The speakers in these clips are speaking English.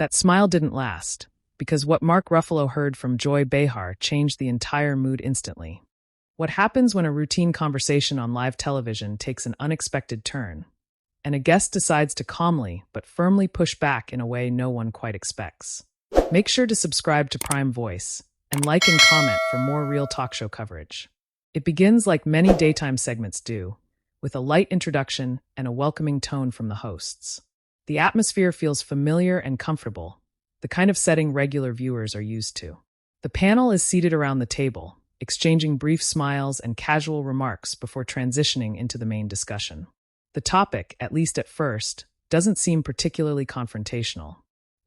That smile didn't last, because what Mark Ruffalo heard from Joy Behar changed the entire mood instantly. What happens when a routine conversation on live television takes an unexpected turn, and a guest decides to calmly but firmly push back in a way no one quite expects? Make sure to subscribe to Prime Voice and like and comment for more real talk show coverage. It begins like many daytime segments do, with a light introduction and a welcoming tone from the hosts. The atmosphere feels familiar and comfortable, the kind of setting regular viewers are used to. The panel is seated around the table, exchanging brief smiles and casual remarks before transitioning into the main discussion. The topic, at least at first, doesn't seem particularly confrontational.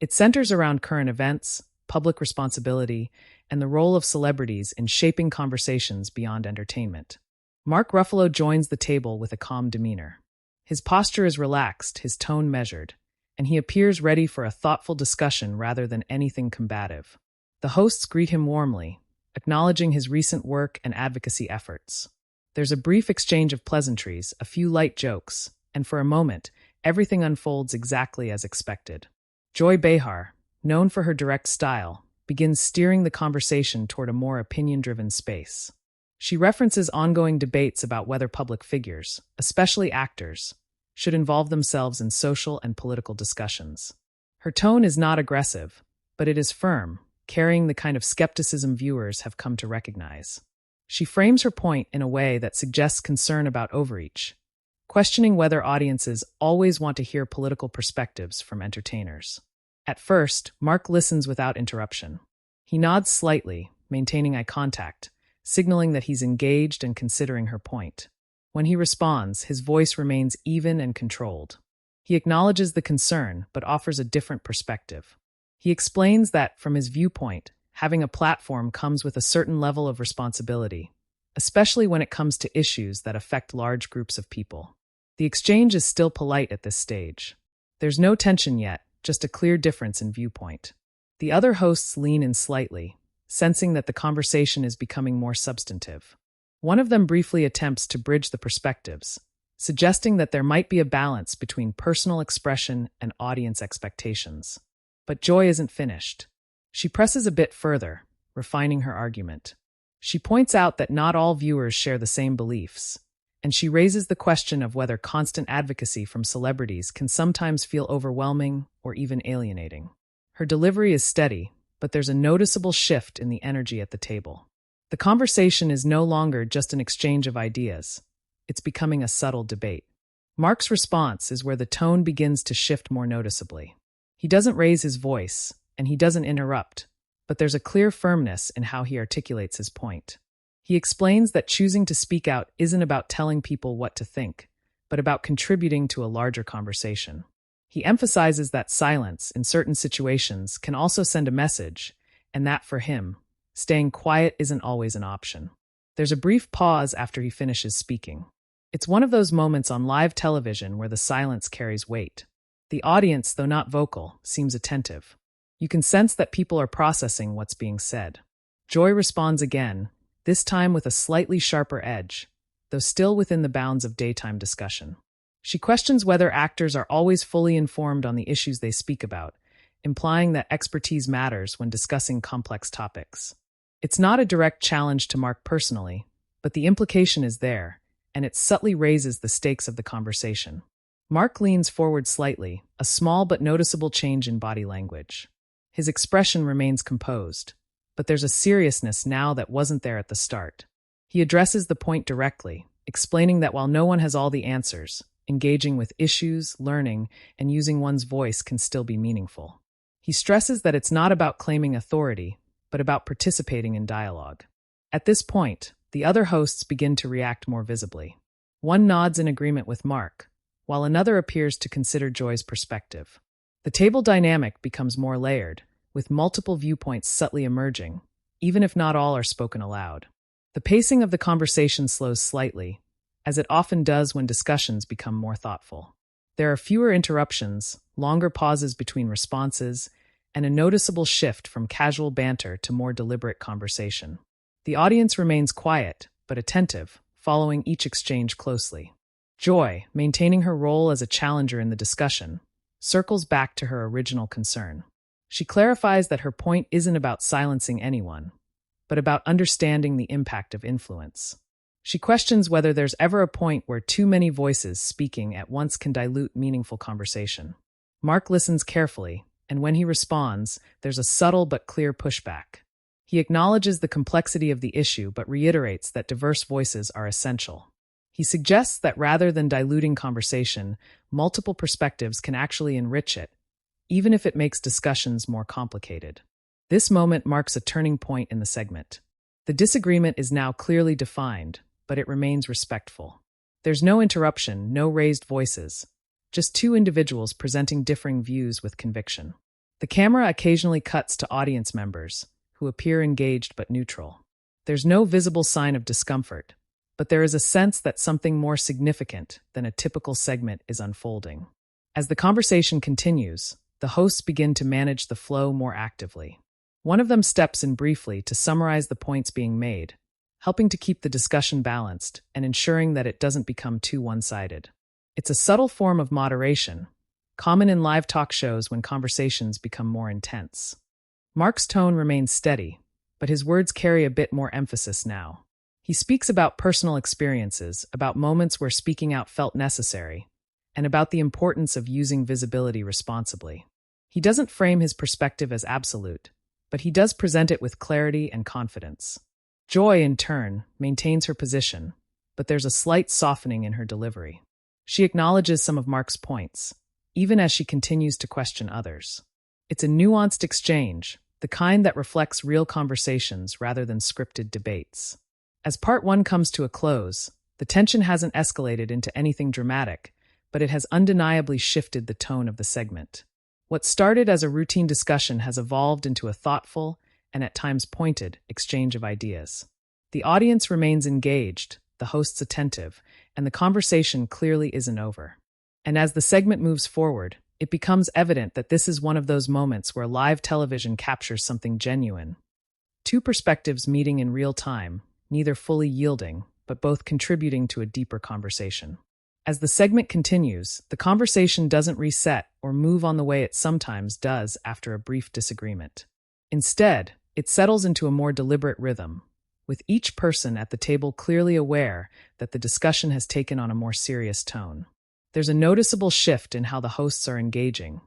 It centers around current events, public responsibility, and the role of celebrities in shaping conversations beyond entertainment. Mark Ruffalo joins the table with a calm demeanor. His posture is relaxed, his tone measured, and he appears ready for a thoughtful discussion rather than anything combative. The hosts greet him warmly, acknowledging his recent work and advocacy efforts. There's a brief exchange of pleasantries, a few light jokes, and for a moment, everything unfolds exactly as expected. Joy Behar, known for her direct style, begins steering the conversation toward a more opinion-driven space. She references ongoing debates about whether public figures, especially actors, should involve themselves in social and political discussions. Her tone is not aggressive, but it is firm, carrying the kind of skepticism viewers have come to recognize. She frames her point in a way that suggests concern about overreach, questioning whether audiences always want to hear political perspectives from entertainers. At first, Mark listens without interruption. He nods slightly, maintaining eye contact, signaling that he's engaged and considering her point. When he responds, his voice remains even and controlled. He acknowledges the concern, but offers a different perspective. He explains that, from his viewpoint, having a platform comes with a certain level of responsibility, especially when it comes to issues that affect large groups of people. The exchange is still polite at this stage. There's no tension yet, just a clear difference in viewpoint. The other hosts lean in slightly, sensing that the conversation is becoming more substantive. One of them briefly attempts to bridge the perspectives, suggesting that there might be a balance between personal expression and audience expectations. But Joy isn't finished. She presses a bit further, refining her argument. She points out that not all viewers share the same beliefs, and she raises the question of whether constant advocacy from celebrities can sometimes feel overwhelming or even alienating. Her delivery is steady, but there's a noticeable shift in the energy at the table. The conversation is no longer just an exchange of ideas. It's becoming a subtle debate. Mark's response is where the tone begins to shift more noticeably. He doesn't raise his voice, and he doesn't interrupt, but there's a clear firmness in how he articulates his point. He explains that choosing to speak out isn't about telling people what to think, but about contributing to a larger conversation. He emphasizes that silence, in certain situations, can also send a message, and that for him, staying quiet isn't always an option. There's a brief pause after he finishes speaking. It's one of those moments on live television where the silence carries weight. The audience, though not vocal, seems attentive. You can sense that people are processing what's being said. Joy responds again, this time with a slightly sharper edge, though still within the bounds of daytime discussion. She questions whether actors are always fully informed on the issues they speak about, implying that expertise matters when discussing complex topics. It's not a direct challenge to Mark personally, but the implication is there, and it subtly raises the stakes of the conversation. Mark leans forward slightly, a small but noticeable change in body language. His expression remains composed, but there's a seriousness now that wasn't there at the start. He addresses the point directly, explaining that while no one has all the answers, engaging with issues, learning, and using one's voice can still be meaningful. He stresses that it's not about claiming authority, but about participating in dialogue. At this point, the other hosts begin to react more visibly. One nods in agreement with Mark, while another appears to consider Joy's perspective. The table dynamic becomes more layered, with multiple viewpoints subtly emerging, even if not all are spoken aloud. The pacing of the conversation slows slightly, as it often does when discussions become more thoughtful. There are fewer interruptions, longer pauses between responses, and a noticeable shift from casual banter to more deliberate conversation. The audience remains quiet, but attentive, following each exchange closely. Joy, maintaining her role as a challenger in the discussion, circles back to her original concern. She clarifies that her point isn't about silencing anyone, but about understanding the impact of influence. She questions whether there's ever a point where too many voices speaking at once can dilute meaningful conversation. Mark listens carefully, and when he responds, there's a subtle but clear pushback. He acknowledges the complexity of the issue but reiterates that diverse voices are essential. He suggests that rather than diluting conversation, multiple perspectives can actually enrich it, even if it makes discussions more complicated. This moment marks a turning point in the segment. The disagreement is now clearly defined, but it remains respectful. There's no interruption, no raised voices, just two individuals presenting differing views with conviction. The camera occasionally cuts to audience members, who appear engaged but neutral. There's no visible sign of discomfort, but there is a sense that something more significant than a typical segment is unfolding. As the conversation continues, the hosts begin to manage the flow more actively. One of them steps in briefly to summarize the points being made, helping to keep the discussion balanced and ensuring that it doesn't become too one-sided. It's a subtle form of moderation, common in live talk shows when conversations become more intense. Mark's tone remains steady, but his words carry a bit more emphasis now. He speaks about personal experiences, about moments where speaking out felt necessary, and about the importance of using visibility responsibly. He doesn't frame his perspective as absolute, but he does present it with clarity and confidence. Joy, in turn, maintains her position, but there's a slight softening in her delivery. She acknowledges some of Mark's points, even as she continues to question others. It's a nuanced exchange, the kind that reflects real conversations rather than scripted debates. As part one comes to a close, the tension hasn't escalated into anything dramatic, but it has undeniably shifted the tone of the segment. What started as a routine discussion has evolved into a thoughtful, and at times pointed, exchange of ideas. The audience remains engaged, the hosts attentive, and the conversation clearly isn't over. And as the segment moves forward, it becomes evident that this is one of those moments where live television captures something genuine. Two perspectives meeting in real time, neither fully yielding, but both contributing to a deeper conversation. As the segment continues, the conversation doesn't reset or move on the way it sometimes does after a brief disagreement. Instead, it settles into a more deliberate rhythm, with each person at the table clearly aware that the discussion has taken on a more serious tone. There's a noticeable shift in how the hosts are engaging,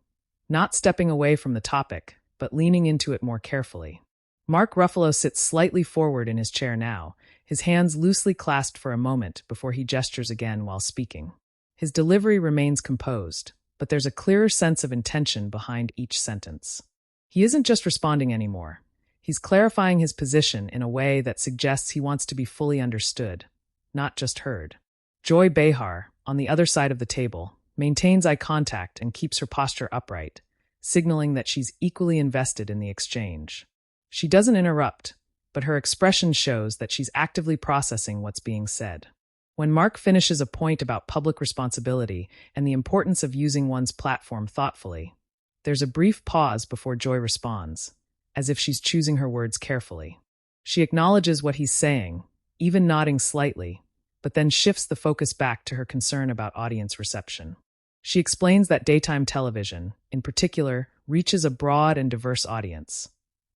not stepping away from the topic, but leaning into it more carefully. Mark Ruffalo sits slightly forward in his chair now, his hands loosely clasped for a moment before he gestures again while speaking. His delivery remains composed, but there's a clearer sense of intention behind each sentence. He isn't just responding anymore. He's clarifying his position in a way that suggests he wants to be fully understood, not just heard. Joy Behar, on the other side of the table, maintains eye contact and keeps her posture upright, signaling that she's equally invested in the exchange. She doesn't interrupt, but her expression shows that she's actively processing what's being said. When Mark finishes a point about public responsibility and the importance of using one's platform thoughtfully, there's a brief pause before Joy responds, as if she's choosing her words carefully. She acknowledges what he's saying, even nodding slightly, but then shifts the focus back to her concern about audience reception. She explains that daytime television, in particular, reaches a broad and diverse audience.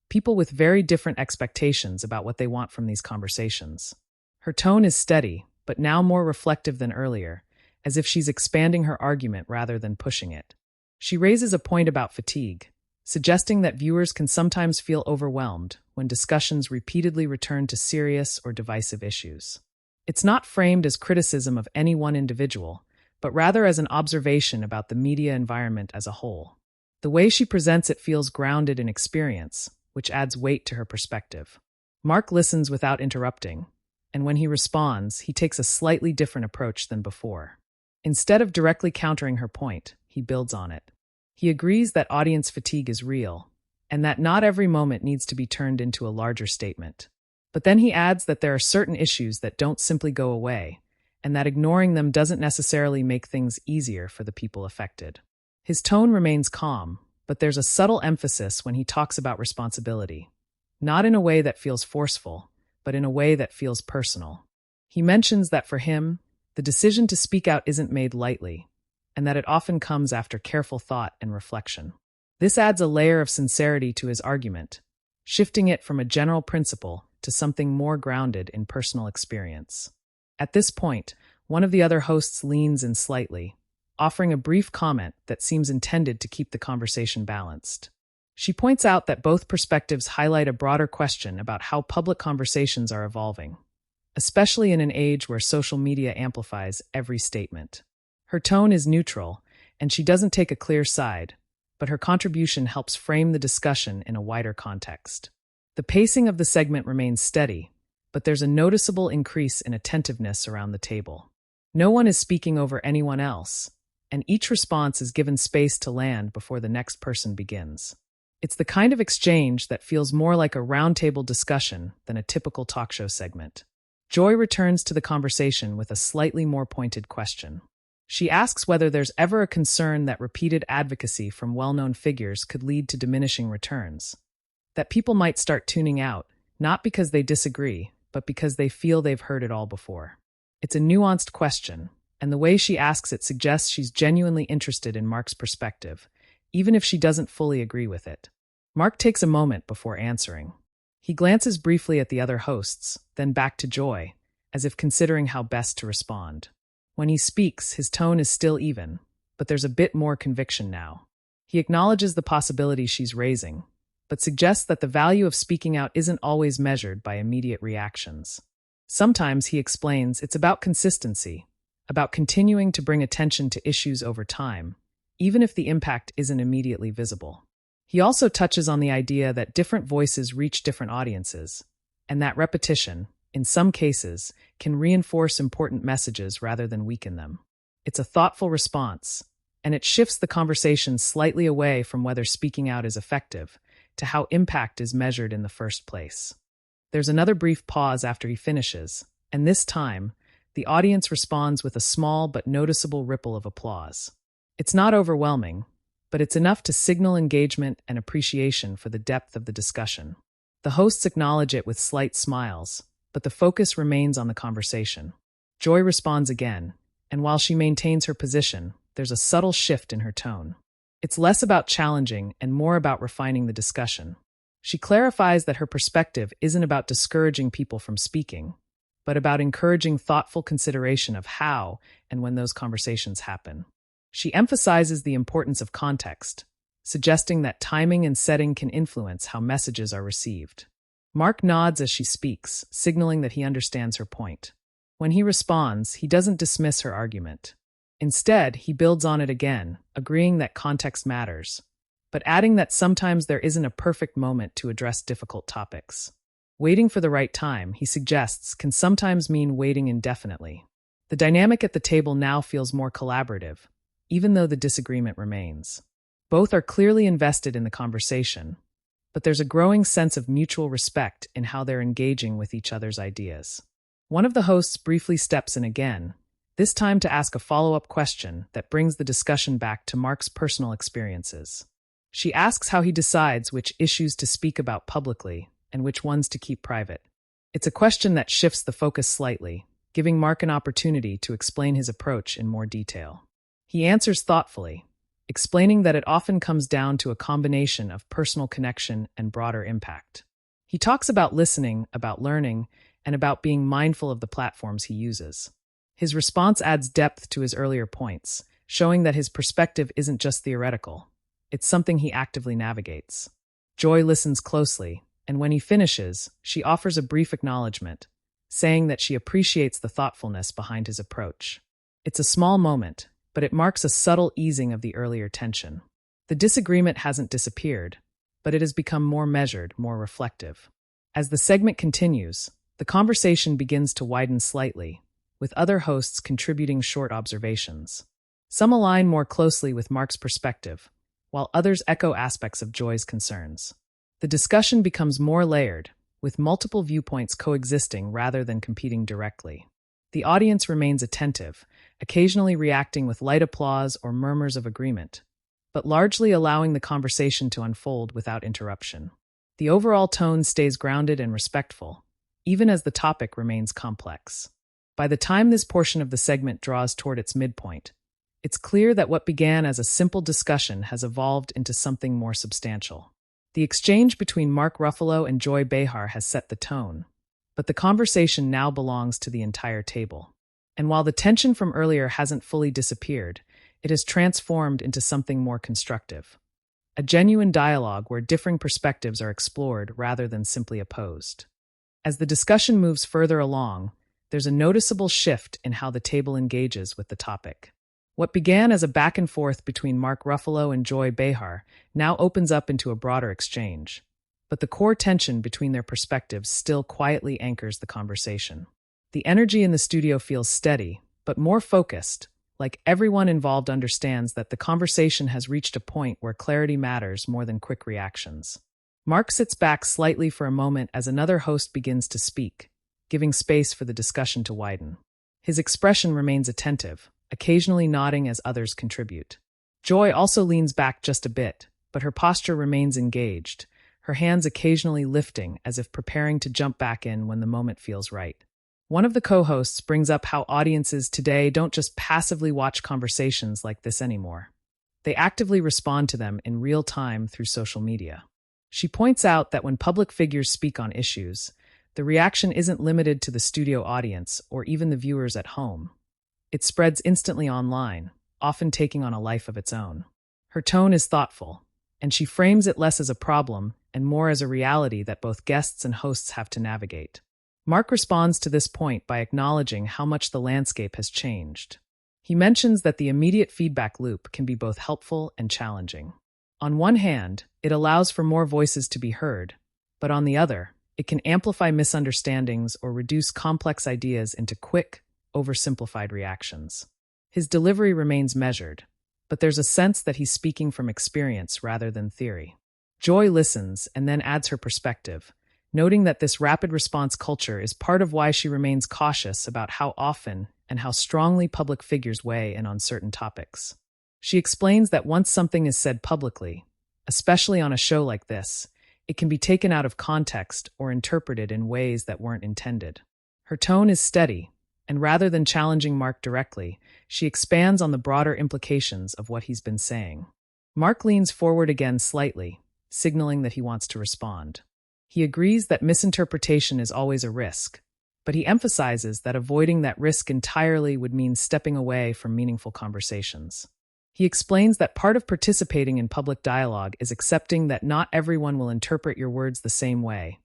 People with very different expectations about what they want from these conversations. Her tone is steady, but now more reflective than earlier, as if she's expanding her argument rather than pushing it. She raises a point about fatigue, suggesting that viewers can sometimes feel overwhelmed when discussions repeatedly return to serious or divisive issues. It's not framed as criticism of any one individual, but rather as an observation about the media environment as a whole. The way she presents it feels grounded in experience, which adds weight to her perspective. Mark listens without interrupting, and when he responds, he takes a slightly different approach than before. Instead of directly countering her point, he builds on it. He agrees that audience fatigue is real, and that not every moment needs to be turned into a larger statement. But then he adds that there are certain issues that don't simply go away, and that ignoring them doesn't necessarily make things easier for the people affected. His tone remains calm, but there's a subtle emphasis when he talks about responsibility, not in a way that feels forceful, but in a way that feels personal. He mentions that for him, the decision to speak out isn't made lightly, and that it often comes after careful thought and reflection. This adds a layer of sincerity to his argument, shifting it from a general principle to something more grounded in personal experience. At this point, one of the other hosts leans in slightly, offering a brief comment that seems intended to keep the conversation balanced. She points out that both perspectives highlight a broader question about how public conversations are evolving, especially in an age where social media amplifies every statement. Her tone is neutral, and she doesn't take a clear side, but her contribution helps frame the discussion in a wider context. The pacing of the segment remains steady, but there's a noticeable increase in attentiveness around the table. No one is speaking over anyone else, and each response is given space to land before the next person begins. It's the kind of exchange that feels more like a roundtable discussion than a typical talk show segment. Joy returns to the conversation with a slightly more pointed question. She asks whether there's ever a concern that repeated advocacy from well-known figures could lead to diminishing returns. That people might start tuning out, not because they disagree, but because they feel they've heard it all before. It's a nuanced question, and the way she asks it suggests she's genuinely interested in Mark's perspective, even if she doesn't fully agree with it. Mark takes a moment before answering. He glances briefly at the other hosts, then back to Joy, as if considering how best to respond. When he speaks, his tone is still even, but there's a bit more conviction now. He acknowledges the possibility she's raising, but suggests that the value of speaking out isn't always measured by immediate reactions. Sometimes, he explains, it's about consistency, about continuing to bring attention to issues over time, even if the impact isn't immediately visible. He also touches on the idea that different voices reach different audiences, and that repetition, in some cases, can reinforce important messages rather than weaken them. It's a thoughtful response, and it shifts the conversation slightly away from whether speaking out is effective to how impact is measured in the first place. There's another brief pause after he finishes, and this time, the audience responds with a small but noticeable ripple of applause. It's not overwhelming, but it's enough to signal engagement and appreciation for the depth of the discussion. The hosts acknowledge it with slight smiles, but the focus remains on the conversation. Joy responds again, and while she maintains her position, there's a subtle shift in her tone. It's less about challenging and more about refining the discussion. She clarifies that her perspective isn't about discouraging people from speaking, but about encouraging thoughtful consideration of how and when those conversations happen. She emphasizes the importance of context, suggesting that timing and setting can influence how messages are received. Mark nods as she speaks, signaling that he understands her point. When he responds, he doesn't dismiss her argument. Instead, he builds on it again, agreeing that context matters, but adding that sometimes there isn't a perfect moment to address difficult topics. Waiting for the right time, he suggests, can sometimes mean waiting indefinitely. The dynamic at the table now feels more collaborative, even though the disagreement remains. Both are clearly invested in the conversation, but there's a growing sense of mutual respect in how they're engaging with each other's ideas. One of the hosts briefly steps in again, this time to ask a follow-up question that brings the discussion back to Mark's personal experiences. She asks how he decides which issues to speak about publicly and which ones to keep private. It's a question that shifts the focus slightly, giving Mark an opportunity to explain his approach in more detail. He answers thoughtfully, explaining that it often comes down to a combination of personal connection and broader impact. He talks about listening, about learning, and about being mindful of the platforms he uses. His response adds depth to his earlier points, showing that his perspective isn't just theoretical. It's something he actively navigates. Joy listens closely, and when he finishes, she offers a brief acknowledgement, saying that she appreciates the thoughtfulness behind his approach. It's a small moment, but it marks a subtle easing of the earlier tension. The disagreement hasn't disappeared, but it has become more measured, more reflective. As the segment continues, the conversation begins to widen slightly, with other hosts contributing short observations. Some align more closely with Mark's perspective, while others echo aspects of Joy's concerns. The discussion becomes more layered, with multiple viewpoints coexisting rather than competing directly. The audience remains attentive, occasionally reacting with light applause or murmurs of agreement, but largely allowing the conversation to unfold without interruption. The overall tone stays grounded and respectful, even as the topic remains complex. By the time this portion of the segment draws toward its midpoint, It's clear that what began as a simple discussion has evolved into something more substantial. The exchange between Mark Ruffalo and Joy Behar has set the tone, but the conversation now belongs to the entire table. And while the tension from earlier hasn't fully disappeared, it has transformed into something more constructive. A genuine dialogue where differing perspectives are explored rather than simply opposed. As the discussion moves further along, there's a noticeable shift in how the table engages with the topic. What began as a back and forth between Mark Ruffalo and Joy Behar now opens up into a broader exchange. But the core tension between their perspectives still quietly anchors the conversation. The energy in the studio feels steady, but more focused, like everyone involved understands that the conversation has reached a point where clarity matters more than quick reactions. Mark sits back slightly for a moment as another host begins to speak, giving space for the discussion to widen. His expression remains attentive, occasionally nodding as others contribute. Joy also leans back just a bit, but her posture remains engaged, her hands occasionally lifting as if preparing to jump back in when the moment feels right. One of the co-hosts brings up how audiences today don't just passively watch conversations like this anymore. They actively respond to them in real time through social media. She points out that when public figures speak on issues, the reaction isn't limited to the studio audience or even the viewers at home. It spreads instantly online, often taking on a life of its own. Her tone is thoughtful, and she frames it less as a problem and more as a reality that both guests and hosts have to navigate. Mark responds to this point by acknowledging how much the landscape has changed. He mentions that the immediate feedback loop can be both helpful and challenging. On one hand, it allows for more voices to be heard, but on the other, it can amplify misunderstandings or reduce complex ideas into quick, oversimplified reactions. His delivery remains measured, but there's a sense that he's speaking from experience rather than theory. Joy listens and then adds her perspective, noting that this rapid response culture is part of why she remains cautious about how often and how strongly public figures weigh in on certain topics. She explains that once something is said publicly, especially on a show like this, it can be taken out of context or interpreted in ways that weren't intended. Her tone is steady, and rather than challenging Mark directly, she expands on the broader implications of what he's been saying. Mark leans forward again slightly, signaling that he wants to respond. He agrees that misinterpretation is always a risk, but he emphasizes that avoiding that risk entirely would mean stepping away from meaningful conversations. He explains that part of participating in public dialogue is accepting that not everyone will interpret your words the same way,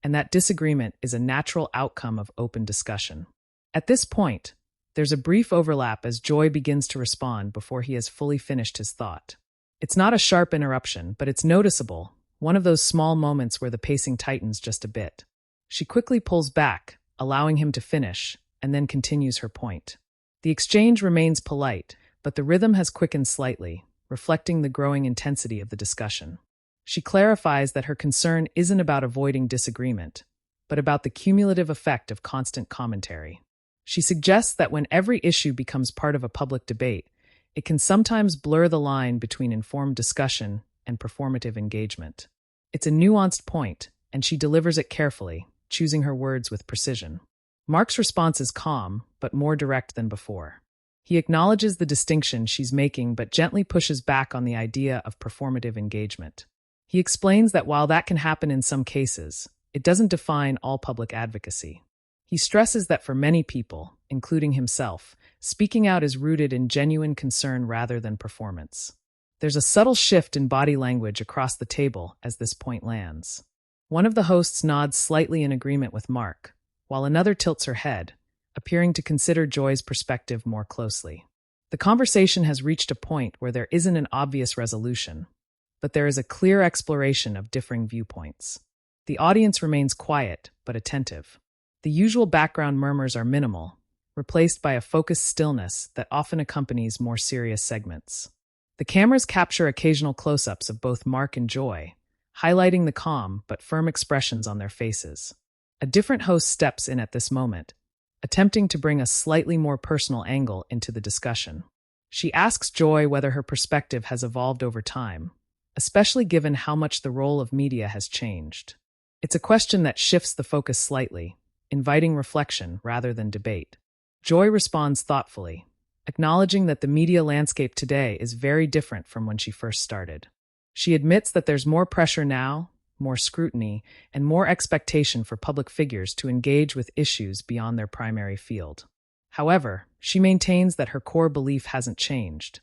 and that disagreement is a natural outcome of open discussion. At this point, there's a brief overlap as Joy begins to respond before he has fully finished his thought. It's not a sharp interruption, but it's noticeable, one of those small moments where the pacing tightens just a bit. She quickly pulls back, allowing him to finish, and then continues her point. The exchange remains polite, but the rhythm has quickened slightly, reflecting the growing intensity of the discussion. She clarifies that her concern isn't about avoiding disagreement, but about the cumulative effect of constant commentary. She suggests that when every issue becomes part of a public debate, it can sometimes blur the line between informed discussion and performative engagement. It's a nuanced point, and she delivers it carefully, choosing her words with precision. Mark's response is calm, but more direct than before. He acknowledges the distinction she's making but gently pushes back on the idea of performative engagement. He explains that while that can happen in some cases, it doesn't define all public advocacy. He stresses that for many people, including himself, speaking out is rooted in genuine concern rather than performance. There's a subtle shift in body language across the table as this point lands. One of the hosts nods slightly in agreement with Mark, while another tilts her head, appearing to consider Joy's perspective more closely. The conversation has reached a point where there isn't an obvious resolution, but there is a clear exploration of differing viewpoints. The audience remains quiet but attentive. The usual background murmurs are minimal, replaced by a focused stillness that often accompanies more serious segments. The cameras capture occasional close-ups of both Mark and Joy, highlighting the calm but firm expressions on their faces. A different host steps in at this moment, attempting to bring a slightly more personal angle into the discussion. She asks Joy whether her perspective has evolved over time, especially given how much the role of media has changed. It's a question that shifts the focus slightly, inviting reflection rather than debate. Joy responds thoughtfully, acknowledging that the media landscape today is very different from when she first started. She admits that there's more pressure now, more scrutiny, and more expectation for public figures to engage with issues beyond their primary field. However, she maintains that her core belief hasn't changed,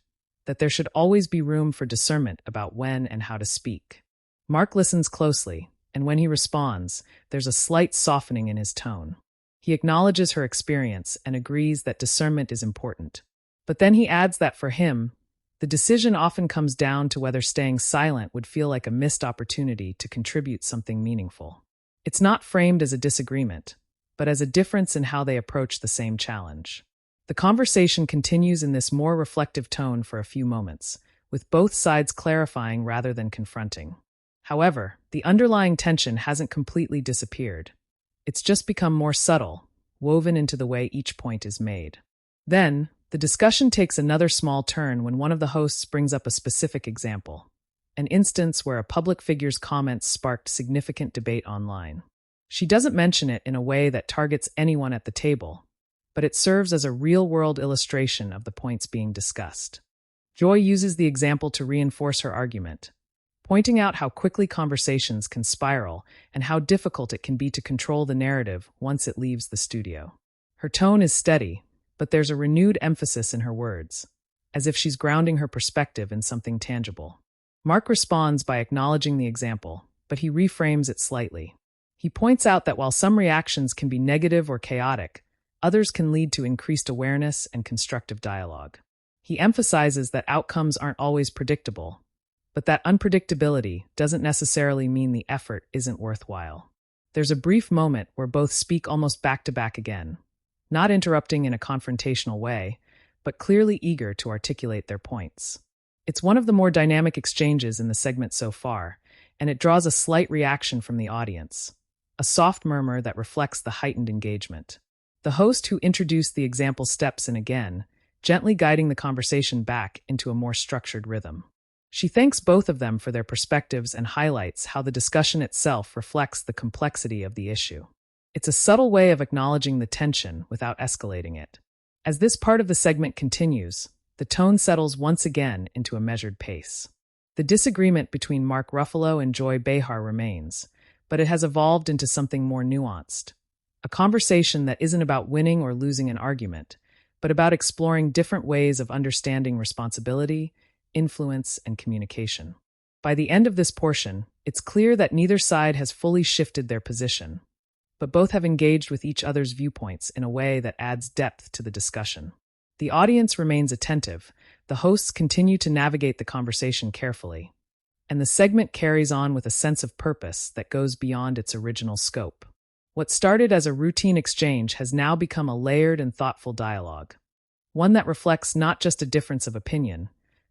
that there should always be room for discernment about when and how to speak. Mark listens closely, and when he responds, there's a slight softening in his tone. He acknowledges her experience and agrees that discernment is important. But then he adds that for him, the decision often comes down to whether staying silent would feel like a missed opportunity to contribute something meaningful. It's not framed as a disagreement, but as a difference in how they approach the same challenge. The conversation continues in this more reflective tone for a few moments, with both sides clarifying rather than confronting. However, the underlying tension hasn't completely disappeared. It's just become more subtle, woven into the way each point is made. Then, the discussion takes another small turn when one of the hosts brings up a specific example, an instance where a public figure's comments sparked significant debate online. She doesn't mention it in a way that targets anyone at the table, but it serves as a real-world illustration of the points being discussed. Joy uses the example to reinforce her argument, pointing out how quickly conversations can spiral and how difficult it can be to control the narrative once it leaves the studio. Her tone is steady, but there's a renewed emphasis in her words, as if she's grounding her perspective in something tangible. Mark responds by acknowledging the example, but he reframes it slightly. He points out that while some reactions can be negative or chaotic, others can lead to increased awareness and constructive dialogue. He emphasizes that outcomes aren't always predictable, but that unpredictability doesn't necessarily mean the effort isn't worthwhile. There's a brief moment where both speak almost back-to-back again, not interrupting in a confrontational way, but clearly eager to articulate their points. It's one of the more dynamic exchanges in the segment so far, and it draws a slight reaction from the audience, a soft murmur that reflects the heightened engagement. The host who introduced the example steps in again, gently guiding the conversation back into a more structured rhythm. She thanks both of them for their perspectives and highlights how the discussion itself reflects the complexity of the issue. It's a subtle way of acknowledging the tension without escalating it. As this part of the segment continues, the tone settles once again into a measured pace. The disagreement between Mark Ruffalo and Joy Behar remains, but it has evolved into something more nuanced. A conversation that isn't about winning or losing an argument, but about exploring different ways of understanding responsibility, influence, and communication. By the end of this portion, it's clear that neither side has fully shifted their position, but both have engaged with each other's viewpoints in a way that adds depth to the discussion. The audience remains attentive, the hosts continue to navigate the conversation carefully, and the segment carries on with a sense of purpose that goes beyond its original scope. What started as a routine exchange has now become a layered and thoughtful dialogue, one that reflects not just a difference of opinion,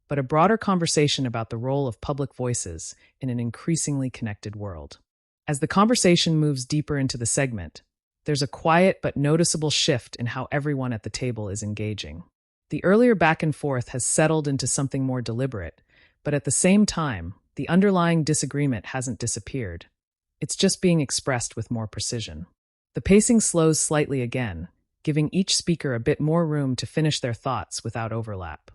but a broader conversation about the role of public voices in an increasingly connected world. As the conversation moves deeper into the segment, there's a quiet but noticeable shift in how everyone at the table is engaging. The earlier back and forth has settled into something more deliberate, but at the same time, the underlying disagreement hasn't disappeared. It's just being expressed with more precision. The pacing slows slightly again, giving each speaker a bit more room to finish their thoughts without overlap.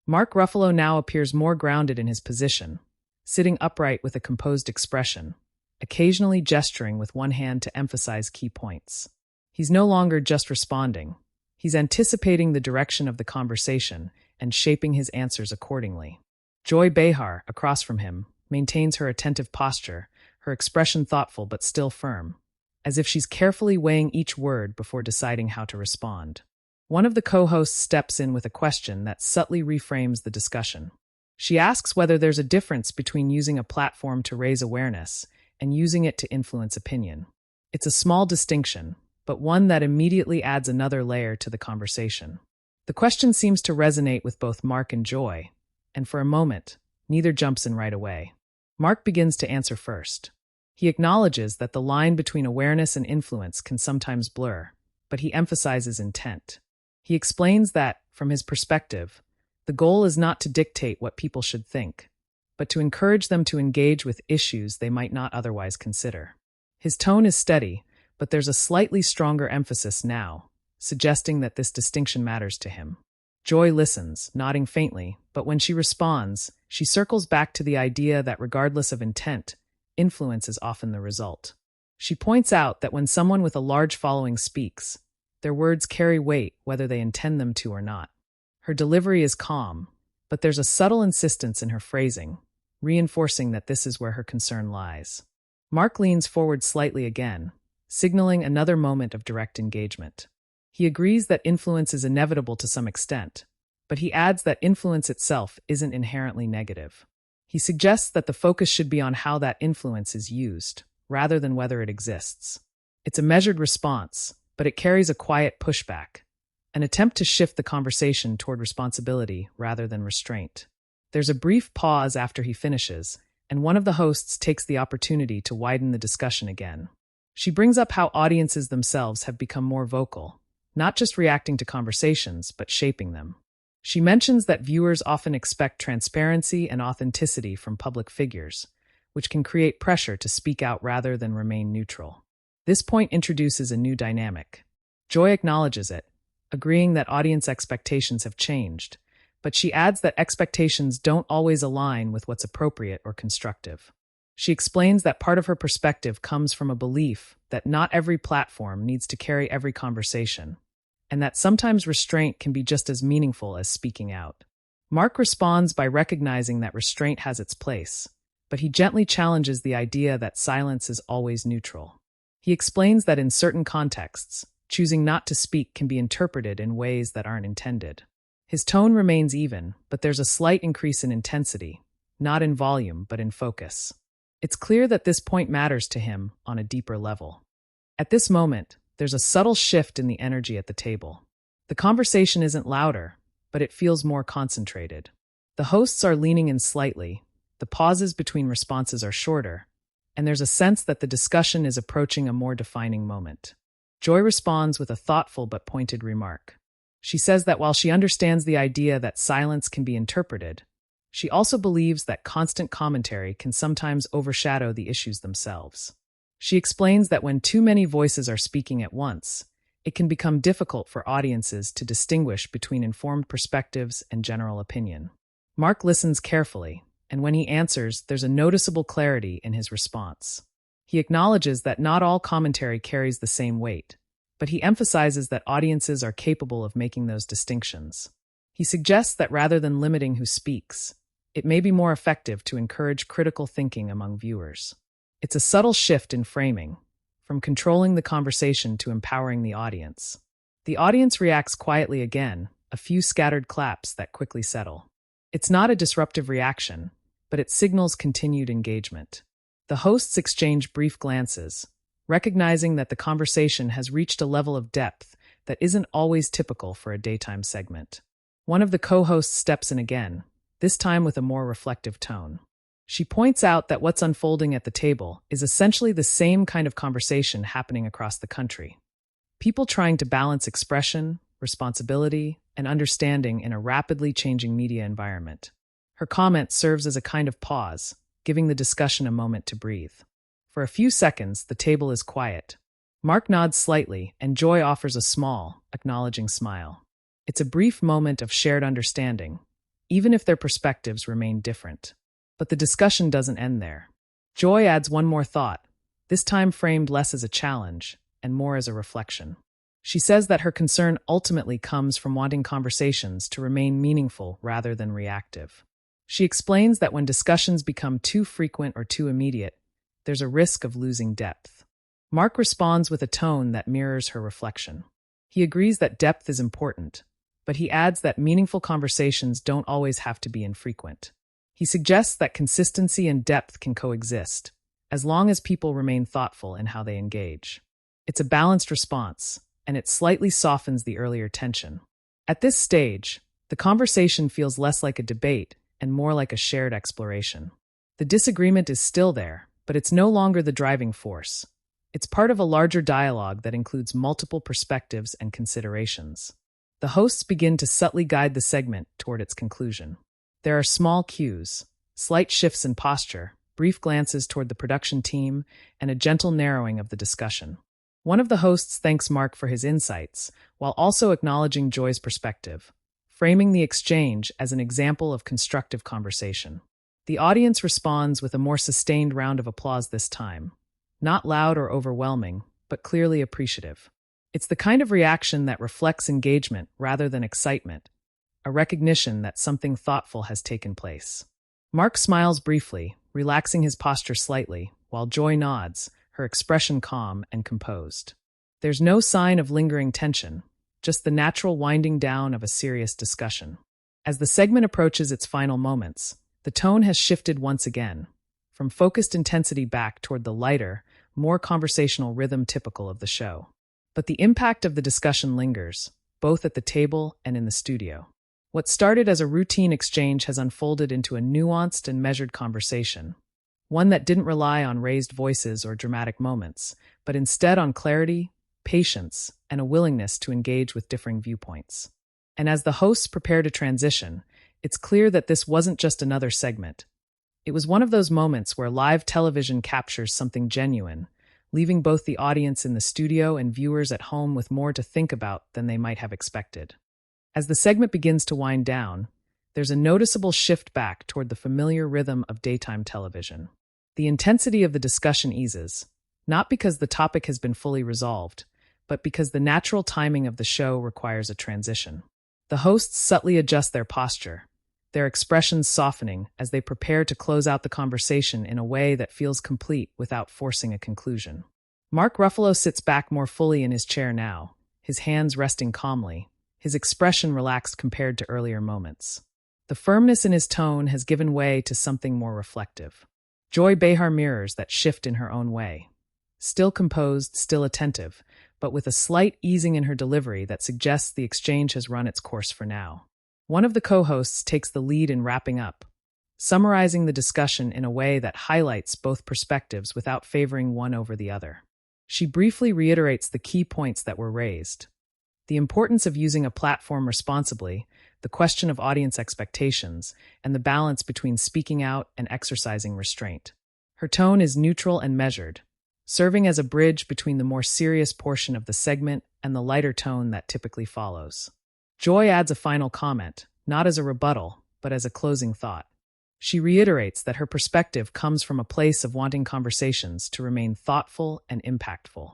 Mark Ruffalo now appears more grounded in his position, sitting upright with a composed expression, occasionally gesturing with one hand to emphasize key points. He's no longer just responding. He's anticipating the direction of the conversation and shaping his answers accordingly. Joy Behar, across from him, maintains her attentive posture, her expression thoughtful but still firm, as if she's carefully weighing each word before deciding how to respond. One of the co-hosts steps in with a question that subtly reframes the discussion. She asks whether there's a difference between using a platform to raise awareness and using it to influence opinion. It's a small distinction, but one that immediately adds another layer to the conversation. The question seems to resonate with both Mark and Joy, and for a moment, neither jumps in right away. Mark begins to answer first. He acknowledges that the line between awareness and influence can sometimes blur, but he emphasizes intent. He explains that, from his perspective, the goal is not to dictate what people should think, but to encourage them to engage with issues they might not otherwise consider. His tone is steady, but there's a slightly stronger emphasis now, suggesting that this distinction matters to him. Joy listens, nodding faintly, but when she responds, she circles back to the idea that regardless of intent, influence is often the result. She points out that when someone with a large following speaks, their words carry weight whether they intend them to or not. Her delivery is calm, but there's a subtle insistence in her phrasing, reinforcing that this is where her concern lies. Mark leans forward slightly again, signaling another moment of direct engagement. He agrees that influence is inevitable to some extent, but he adds that influence itself isn't inherently negative. He suggests that the focus should be on how that influence is used, rather than whether it exists. It's a measured response, but it carries a quiet pushback, an attempt to shift the conversation toward responsibility rather than restraint. There's a brief pause after he finishes, and one of the hosts takes the opportunity to widen the discussion again. She brings up how audiences themselves have become more vocal, not just reacting to conversations, but shaping them. She mentions that viewers often expect transparency and authenticity from public figures, which can create pressure to speak out rather than remain neutral. This point introduces a new dynamic. Joy acknowledges it, agreeing that audience expectations have changed, but she adds that expectations don't always align with what's appropriate or constructive. She explains that part of her perspective comes from a belief that not every platform needs to carry every conversation, and that sometimes restraint can be just as meaningful as speaking out. Mark responds by recognizing that restraint has its place, but he gently challenges the idea that silence is always neutral. He explains that in certain contexts, choosing not to speak can be interpreted in ways that aren't intended. His tone remains even, but there's a slight increase in intensity, not in volume but in focus. It's clear that this point matters to him on a deeper level. At this moment, there's a subtle shift in the energy at the table. The conversation isn't louder, but it feels more concentrated. The hosts are leaning in slightly, the pauses between responses are shorter, and there's a sense that the discussion is approaching a more defining moment. Joy responds with a thoughtful but pointed remark. She says that while she understands the idea that silence can be interpreted, she also believes that constant commentary can sometimes overshadow the issues themselves. She explains that when too many voices are speaking at once, it can become difficult for audiences to distinguish between informed perspectives and general opinion. Mark listens carefully, and when he answers, there's a noticeable clarity in his response. He acknowledges that not all commentary carries the same weight, but he emphasizes that audiences are capable of making those distinctions. He suggests that rather than limiting who speaks, it may be more effective to encourage critical thinking among viewers. It's a subtle shift in framing, from controlling the conversation to empowering the audience. The audience reacts quietly again, a few scattered claps that quickly settle. It's not a disruptive reaction, but it signals continued engagement. The hosts exchange brief glances, recognizing that the conversation has reached a level of depth that isn't always typical for a daytime segment. One of the co-hosts steps in again, this time with a more reflective tone. She points out that what's unfolding at the table is essentially the same kind of conversation happening across the country. People trying to balance expression, responsibility, and understanding in a rapidly changing media environment. Her comment serves as a kind of pause, giving the discussion a moment to breathe. For a few seconds, the table is quiet. Mark nods slightly, and Joy offers a small, acknowledging smile. It's a brief moment of shared understanding, even if their perspectives remain different. But the discussion doesn't end there. Joy adds one more thought, this time framed less as a challenge and more as a reflection. She says that her concern ultimately comes from wanting conversations to remain meaningful rather than reactive. She explains that when discussions become too frequent or too immediate, there's a risk of losing depth. Mark responds with a tone that mirrors her reflection. He agrees that depth is important, but he adds that meaningful conversations don't always have to be infrequent. He suggests that consistency and depth can coexist, as long as people remain thoughtful in how they engage. It's a balanced response, and it slightly softens the earlier tension. At this stage, the conversation feels less like a debate and more like a shared exploration. The disagreement is still there, but it's no longer the driving force. It's part of a larger dialogue that includes multiple perspectives and considerations. The hosts begin to subtly guide the segment toward its conclusion. There are small cues, slight shifts in posture, brief glances toward the production team, and a gentle narrowing of the discussion. One of the hosts thanks Mark for his insights, while also acknowledging Joy's perspective, framing the exchange as an example of constructive conversation. The audience responds with a more sustained round of applause this time, not loud or overwhelming, but clearly appreciative. It's the kind of reaction that reflects engagement rather than excitement, a recognition that something thoughtful has taken place. Mark smiles briefly, relaxing his posture slightly, while Joy nods, her expression calm and composed. There's no sign of lingering tension, just the natural winding down of a serious discussion. As the segment approaches its final moments, the tone has shifted once again, from focused intensity back toward the lighter, more conversational rhythm typical of the show. But the impact of the discussion lingers, both at the table and in the studio. What started as a routine exchange has unfolded into a nuanced and measured conversation, one that didn't rely on raised voices or dramatic moments, but instead on clarity, patience, and a willingness to engage with differing viewpoints. And as the hosts prepare to transition, it's clear that this wasn't just another segment. It was one of those moments where live television captures something genuine, leaving both the audience in the studio and viewers at home with more to think about than they might have expected. As the segment begins to wind down, there's a noticeable shift back toward the familiar rhythm of daytime television. The intensity of the discussion eases, not because the topic has been fully resolved, but because the natural timing of the show requires a transition. The hosts subtly adjust their posture, their expressions softening as they prepare to close out the conversation in a way that feels complete without forcing a conclusion. Mark Ruffalo sits back more fully in his chair now, his hands resting calmly, his expression relaxed compared to earlier moments. The firmness in his tone has given way to something more reflective. Joy Behar mirrors that shift in her own way. Still composed, still attentive, but with a slight easing in her delivery that suggests the exchange has run its course for now. One of the co-hosts takes the lead in wrapping up, summarizing the discussion in a way that highlights both perspectives without favoring one over the other. She briefly reiterates the key points that were raised: the importance of using a platform responsibly, the question of audience expectations, and the balance between speaking out and exercising restraint. Her tone is neutral and measured, serving as a bridge between the more serious portion of the segment and the lighter tone that typically follows. Joy adds a final comment, not as a rebuttal, but as a closing thought. She reiterates that her perspective comes from a place of wanting conversations to remain thoughtful and impactful.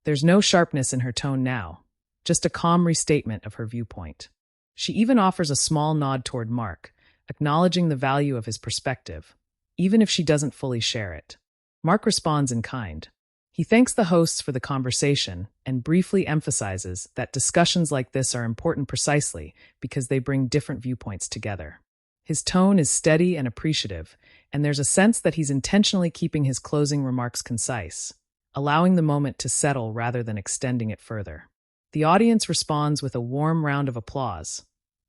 There's no sharpness in her tone now, just a calm restatement of her viewpoint. She even offers a small nod toward Mark, acknowledging the value of his perspective, even if she doesn't fully share it. Mark responds in kind. He thanks the hosts for the conversation and briefly emphasizes that discussions like this are important precisely because they bring different viewpoints together. His tone is steady and appreciative, and there's a sense that he's intentionally keeping his closing remarks concise, allowing the moment to settle rather than extending it further. The audience responds with a warm round of applause,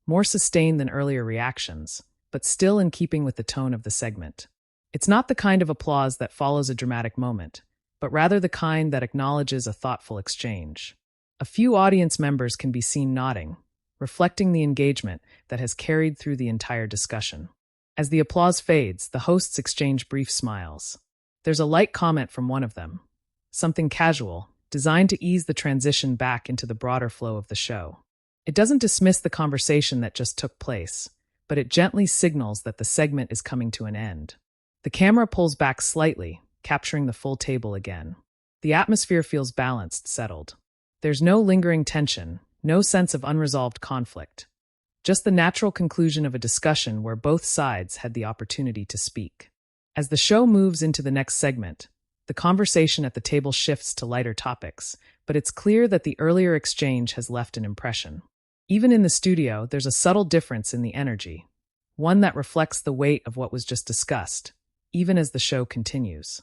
more sustained than earlier reactions, but still in keeping with the tone of the segment. It's not the kind of applause that follows a dramatic moment, but rather the kind that acknowledges a thoughtful exchange. A few audience members can be seen nodding, reflecting the engagement that has carried through the entire discussion. As the applause fades, the hosts exchange brief smiles. There's a light comment from one of them, something casual, designed to ease the transition back into the broader flow of the show. It doesn't dismiss the conversation that just took place, but it gently signals that the segment is coming to an end. The camera pulls back slightly, capturing the full table again. The atmosphere feels balanced, settled. There's no lingering tension, no sense of unresolved conflict. Just the natural conclusion of a discussion where both sides had the opportunity to speak. As the show moves into the next segment, the conversation at the table shifts to lighter topics, but it's clear that the earlier exchange has left an impression. Even in the studio, there's a subtle difference in the energy, one that reflects the weight of what was just discussed, even as the show continues.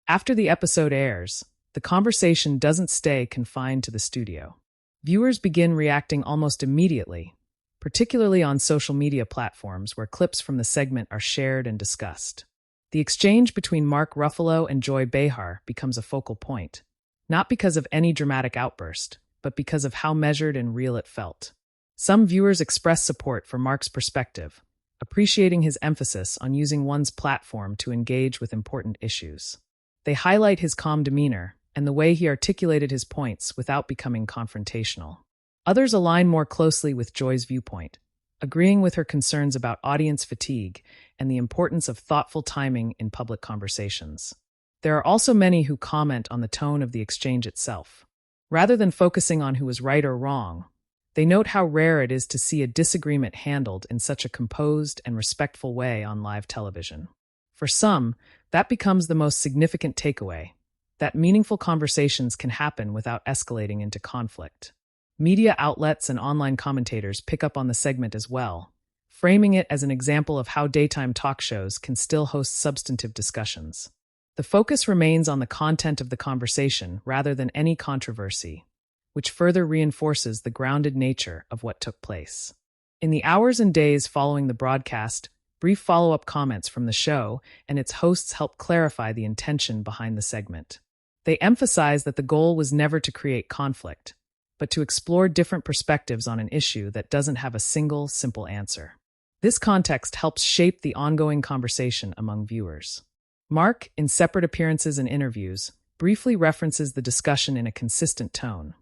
After the episode airs, the conversation doesn't stay confined to the studio. Viewers begin reacting almost immediately, particularly on social media platforms where clips from the segment are shared and discussed. The exchange between Mark Ruffalo and Joy Behar becomes a focal point, not because of any dramatic outburst, but because of how measured and real it felt. Some viewers express support for Mark's perspective, appreciating his emphasis on using one's platform to engage with important issues. They highlight his calm demeanor and the way he articulated his points without becoming confrontational. Others align more closely with Joy's viewpoint, agreeing with her concerns about audience fatigue and the importance of thoughtful timing in public conversations. There are also many who comment on the tone of the exchange itself. Rather than focusing on who was right or wrong, they note how rare it is to see a disagreement handled in such a composed and respectful way on live television. For some, that becomes the most significant takeaway, that meaningful conversations can happen without escalating into conflict. Media outlets and online commentators pick up on the segment as well, framing it as an example of how daytime talk shows can still host substantive discussions. The focus remains on the content of the conversation rather than any controversy, which further reinforces the grounded nature of what took place. In the hours and days following the broadcast, brief follow-up comments from the show and its hosts helped clarify the intention behind the segment. They emphasized that the goal was never to create conflict, but to explore different perspectives on an issue that doesn't have a single, simple answer. This context helps shape the ongoing conversation among viewers. Mark, in separate appearances and interviews, briefly references the discussion in a consistent tone,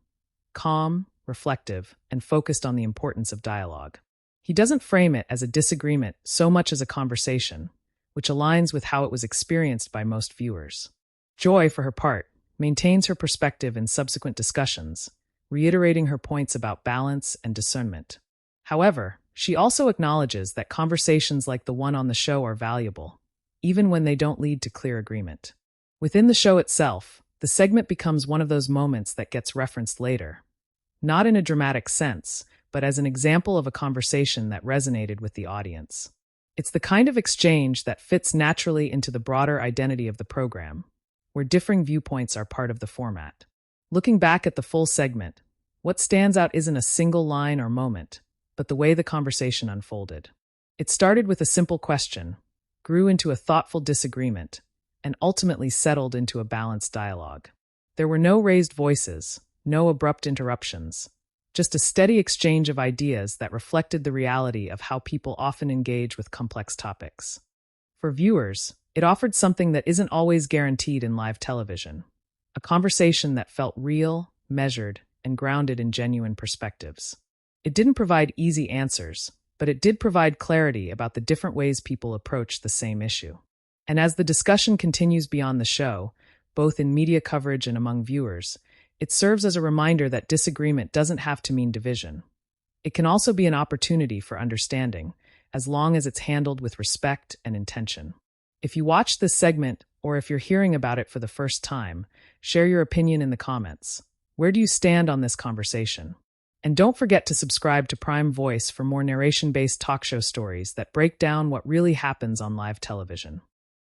calm, reflective, and focused on the importance of dialogue. He doesn't frame it as a disagreement so much as a conversation, which aligns with how it was experienced by most viewers. Joy, for her part, maintains her perspective in subsequent discussions, reiterating her points about balance and discernment. However, she also acknowledges that conversations like the one on the show are valuable, even when they don't lead to clear agreement. Within the show itself, the segment becomes one of those moments that gets referenced later, not in a dramatic sense, but as an example of a conversation that resonated with the audience. It's the kind of exchange that fits naturally into the broader identity of the program, where differing viewpoints are part of the format. Looking back at the full segment, what stands out isn't a single line or moment, but the way the conversation unfolded. It started with a simple question, grew into a thoughtful disagreement, and ultimately settled into a balanced dialogue. There were no raised voices, no abrupt interruptions, just a steady exchange of ideas that reflected the reality of how people often engage with complex topics. For viewers, it offered something that isn't always guaranteed in live television, a conversation that felt real, measured, and grounded in genuine perspectives. It didn't provide easy answers, but it did provide clarity about the different ways people approach the same issue. And as the discussion continues beyond the show, both in media coverage and among viewers, it serves as a reminder that disagreement doesn't have to mean division. It can also be an opportunity for understanding, as long as it's handled with respect and intention. If you watched this segment, or if you're hearing about it for the first time, share your opinion in the comments. Where do you stand on this conversation? And don't forget to subscribe to Prime Voice for more narration-based talk show stories that break down what really happens on live television.